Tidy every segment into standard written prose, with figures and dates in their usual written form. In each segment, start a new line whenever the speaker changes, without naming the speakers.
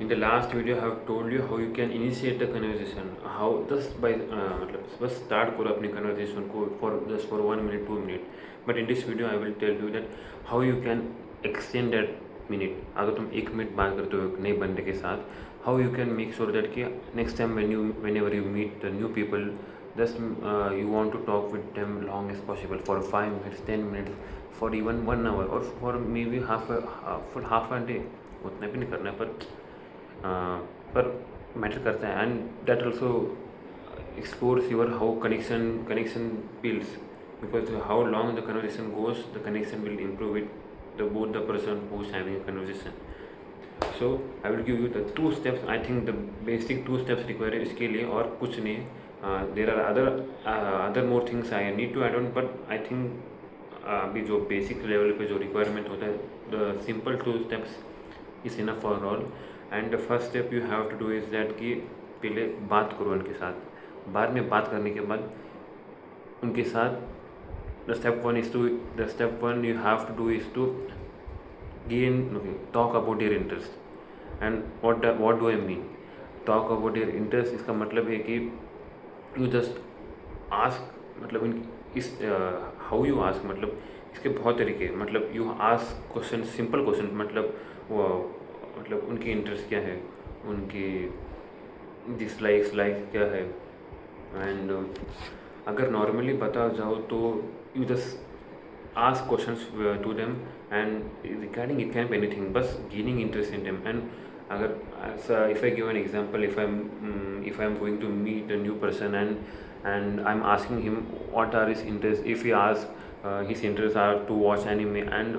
In the last video, I have told you how you can initiate the conversation. How just by मतलब बस start करो अपनी conversation को for 1 minute 2 minute. But in this video, I will tell you that how you can extend that minute. अगर तुम 1 minute बात करते हो एक नए बंदे के साथ, how you can make sure that कि next time whenever you meet the new people, just you want to talk with them long as possible for 5 minutes, 10 minutes, for even 1 hour, or for maybe for half a day. उतना भी नहीं करना है पर matter करता है and that also explores your how connection builds, because how long the conversation goes, the connection will improve with both the person who's having a conversation. So I will give you the 2 steps. I think the basic 2 steps required है इसके लिए, और कुछ नहीं है. There are other more things I need to add on, but I think अभी जो basic level पे जो रिक्वायरमेंट होता है, the simple 2 steps is enough for all. And the first step you have to do is that कि पहले बात करो उनके साथ. बाद में बात करने के बाद उनके साथ the step one you have to do is to gain talk about your interest. And what do I mean talk about your interest? इसका मतलब है कि यू जस्ट आस्क, मतलब इस हाउ यू आस्क, मतलब इसके बहुत तरीके हैं. मतलब you ask question, simple question, मतलब उनकी इंटरेस्ट क्या है, उनकी डिसलाइक्स लाइक क्या है. एंड अगर नॉर्मली बता जाओ तो you just ask questions to them and regarding it can be anything, बस gaining interest in them. And अगर if I give an example, if I am going to meet a new person and I am asking him what are his interest, if he ask his interest are to watch anime and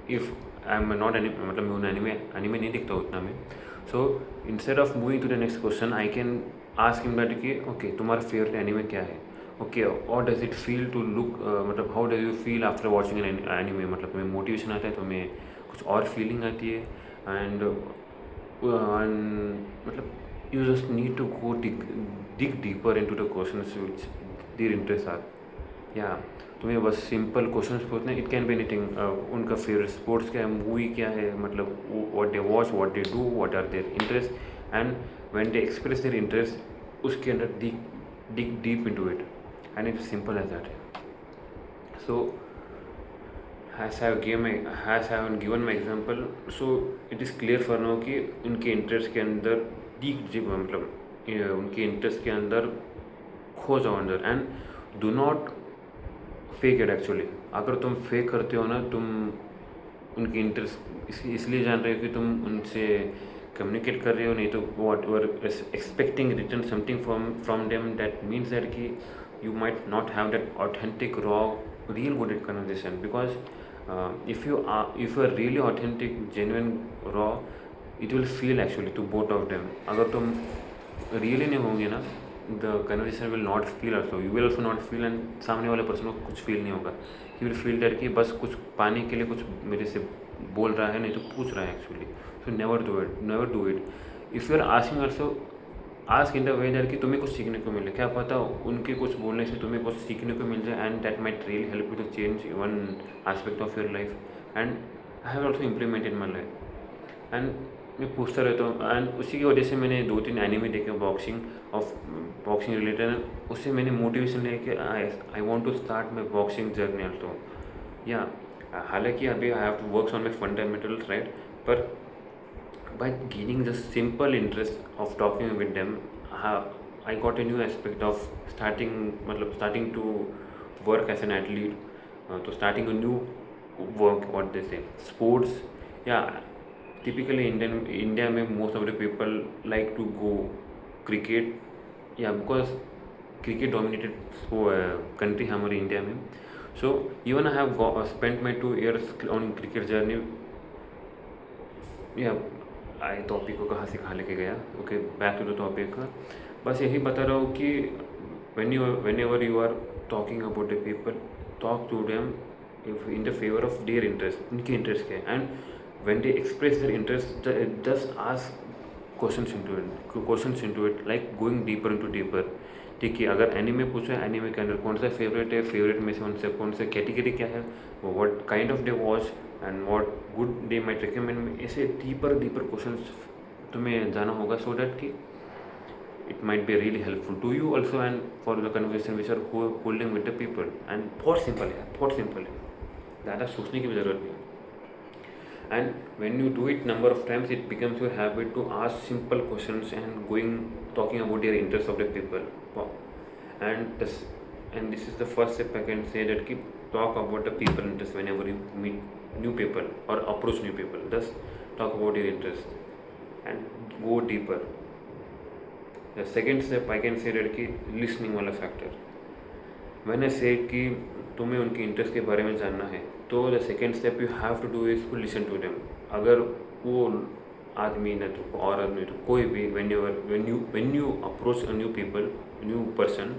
if I am not मतलब मैं anime नहीं दिखता उतना में. So instead of moving to the next question I can ask him that कि okay तुम्हारा favourite anime क्या है, ओके और does it feel to look, मतलब how does you feel after watching an anime. मतलब तुम्हें मोटिवेशन आता है, तुम्हें कुछ और फीलिंग आती है. एंड मतलब you just need to go dig deeper into the questions which their interests are. या तुम्हें बस सिंपल क्वेश्चंस पूछना है. It can be anything. उनका फेवरेट स्पोर्ट्स क्या है, मूवी क्या है, मतलब what they watch, what they do, what are their interest. And when they express their interest, उसके अंदर dig deep into it, and it's simple as that. So as I have given my example, so it is clear for now कि उनके interest के अंदर मतलब उनके interest के अंदर खो जाओ अंदर. And do not fake it. Actually अगर तुम फेक करते हो ना, तुम उनकी इंटरेस्ट इसलिए जान रहे हो कि तुम उनसे कम्युनिकेट कर रहे हो, नहीं तो what you are expecting return something from them. That means that कि you might not have that authentic raw real good conversation. Because if you are really authentic genuine raw, it will feel actually to both of them. अगर तुम really नहीं होंगे ना, the conversation will not feel also, you will also not feel, and सामने वाले person को कुछ feel नहीं होगा. he will feel that कि बस कुछ पाने के लिए कुछ मेरे से बोल रहा है, नहीं तो पूछ रहा है actually. so never do it. if you are asking also, ask in the way that कि तुम्हें कुछ सीखने को मिले. क्या पता उनके कुछ बोलने से तुम्हें कुछ सीखने को मिल जाए, and that might really help you to change one aspect of your life. and I have also implemented in my life. and मैं पूछता रहता हूँ, एंड उसी की वजह से मैंने 2-3 एनिमे देखे बॉक्सिंग रिलेटेड. उससे मैंने मोटिवेशन लिया कि I want to start my boxing journey also. या हालांकि अभी I have to work on my fundamentals, right, पर by gaining the simple interest of talking with them, I got a new aspect of starting to work as an athlete. तो starting a new work, what they say sports. या typically India में most of the people like to go cricket. yeah, because cricket dominated country हमारे India में. so even I have spent my 2 years on cricket journey. I topic को कहाँ से कहाँ लेके गया. Okay, back to the topic. बस यही बता रहा हूँ कि whenever you are talking about the people, talk to them in the favor of their interest. उनके इंटरेस्ट क्या है, and when they express their interest, just ask questions into it, like going deeper. ठीक है, अगर anime पूछो, anime के अंदर कौन सा फेवरेट है, फेवरेट में से उनसे कौन सा कैटेगरी क्या है, what kind of they watch, and what good they might recommend मी, ऐसे डीपर क्वेश्चंस तुम्हें जाना होगा, सो दैट कि it might be really helpful to you also and for the conversation which are holding with the people. And बहुत simple है, बहुत simple है, ज़्यादा सोचने की भी ज़रूरत नहीं है. And when you do it number of times, it becomes your habit to ask simple questions and talking about your interest of the people. And this is the first step I can say, that keep talk about the people interest whenever you meet new people or approach new people. Just talk about your interest and go deeper. The second step I can say that कि listening वाला factor. When I say कि तुम्हें उनकी interest के बारे में जानना है, तो the second step you have to do is to listen to them. अगर वो आदमी न तो औरत नहीं तो कोई भी, when you approach a new people, new person,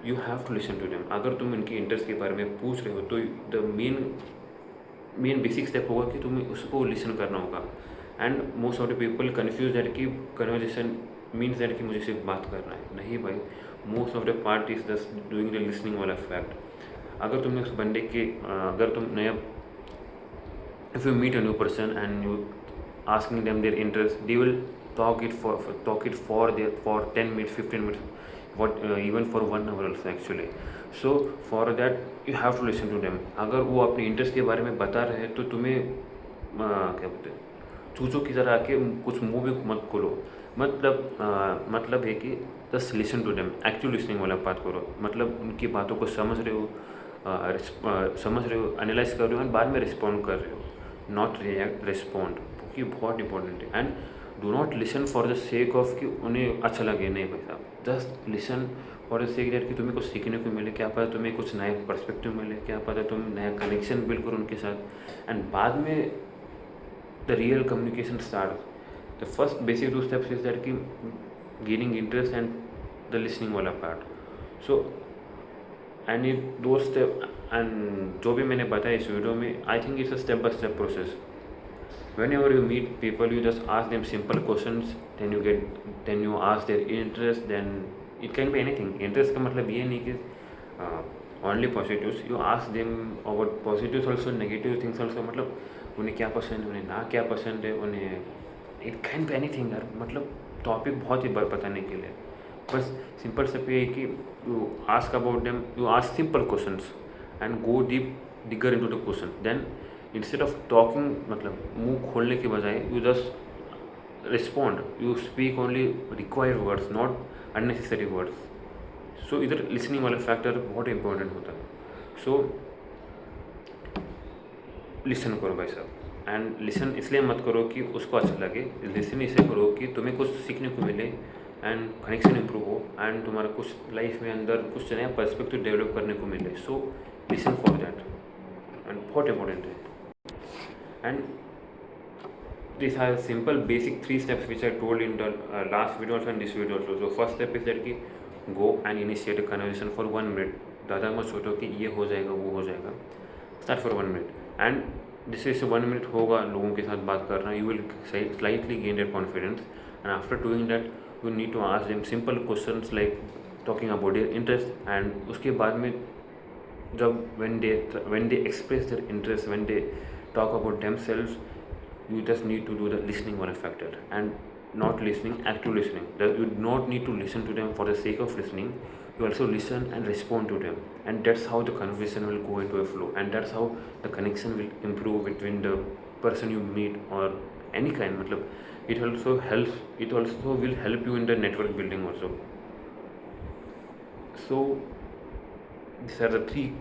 you have to listen to them. अगर तुम उनकी इंटरेस्ट के बारे में पूछ रहे हो तो द मेन बेसिक स्टेप होगा कि तुम्हें उसको लिसन करना होगा. And most of the people confuse that कि कन्वर्जेसन मीन्स दैट कि मुझे सिर्फ बात करना है. नहीं भाई, most of the part is just doing the listening वाला फैक्ट. अगर तुमने उस बंदे के अगर तुम नया, if you meet a new person and you asking them their interest, they will talk it for 10 minutes, 15 minutes, even for 1 hour also actually. So for that you have to listen to them. अगर वो अपने interest के बारे में बता रहे हैं तो तुम्हें क्या बोलते हैं, चूचों की तरह आके कुछ मुँह भी मत खोलो. मतलब है कि just listen to them, active listening वाला बात करो. मतलब उनकी बातों को समझ रहे हो, एनालाइज कर रहे हो, एंड बाद में रिस्पॉन्ड कर रहे हो, नॉट रिएक्ट, रिस्पॉन्ड, क्योंकि बहुत इंपॉर्टेंट है. And do not listen for the sake of कि उन्हें अच्छा लगे. नहीं भाई साहब, just listen for the sake that कि तुम्हें कुछ सीखने को मिले. क्या पता तुम्हें कुछ नया पर्सपेक्टिव मिले, क्या पता तुम नया कनेक्शन बिल्ड करो उनके साथ, एंड बाद में the real communication start. The first basic 2 steps is that कि gaining interest and the listening वाला पार्ट. सो एंड ये 2 स्टेप, एंड जो भी मैंने बताया इस वीडियो में, I think it's a step by step process. Whenever you meet people, you just ask them simple questions, then you ask their interest. Then it can be anything. Interest का मतलब ये नहीं कि only positives. You ask them about positives also, negative things also. मतलब उन्हें क्या पसंद है, उन्हें ना क्या पसंद है, उन्हें it can be anything यार. मतलब टॉपिक बहुत ही बताने के लिए, बस सिंपल स्टेप ये है कि you ask about them, you ask simple questions and go digger into the question. Then instead of talking, मतलब मुंह खोलने के बजाय you just respond, you speak only required words, not unnecessary words. So इधर listening वाला factor बहुत important होता है. सो लिसन करो भाई साहब, एंड लिसन इसलिए मत करो कि उसको अच्छा लगे. लिसन इसे करो कि तुम्हें कुछ सीखने को मिले एंड कनेक्शन इम्प्रूव हो, एंड तुम्हारा कुछ लाइफ में अंदर कुछ नया पर्सपेक्टिव डेवलप करने को मिले. So listen for that, and बहुत इंपॉर्टेंट है. And these are simple basic 3 steps which I told in the last video also and this video also. So first step is that कि go and initiate a conversation for 1 minute. ज़्यादा मत सोचो कि ये हो जाएगा वो हो जाएगा. Start for 1 minute, and this is 1 minute होगा लोगों के साथ बात करना. You will slightly gain their confidence, and after doing that you need to ask them simple questions like talking about their interest. And उसके बाद में जब when they express their interest, when they talk about themselves, you just need to do the listening one factor, and not listening, active listening. You do not need to listen to them for the sake of listening. You also listen and respond to them, and that's how the conversation will go into a flow, and that's how the connection will improve between the person you meet or any kind. मतलब it also will help you in the network building also. So these are the 3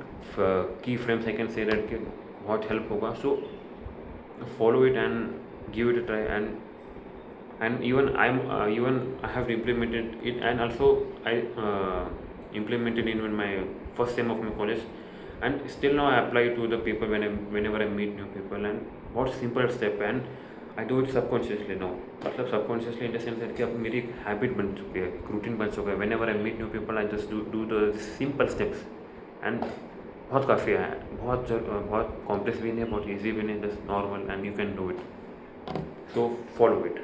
key frames I can say that बहुत help होगा. So follow it and give it a try, and even I have implemented it, and also I implemented in my first sem of my college, and still now I apply to the people whenever I meet new people. And बहुत simple step, and I do it subconsciously now. मतलब subconsciously in the sense कि अब मेरी एक habit बन चुकी है, एक रूटीन बन चुका है. whenever I meet new people I just do the simple steps, and बहुत काफ़ी है. बहुत कॉम्प्लेक्स भी नहीं है, बहुत ईजी भी नहीं, just normal, and you can do it. So follow it.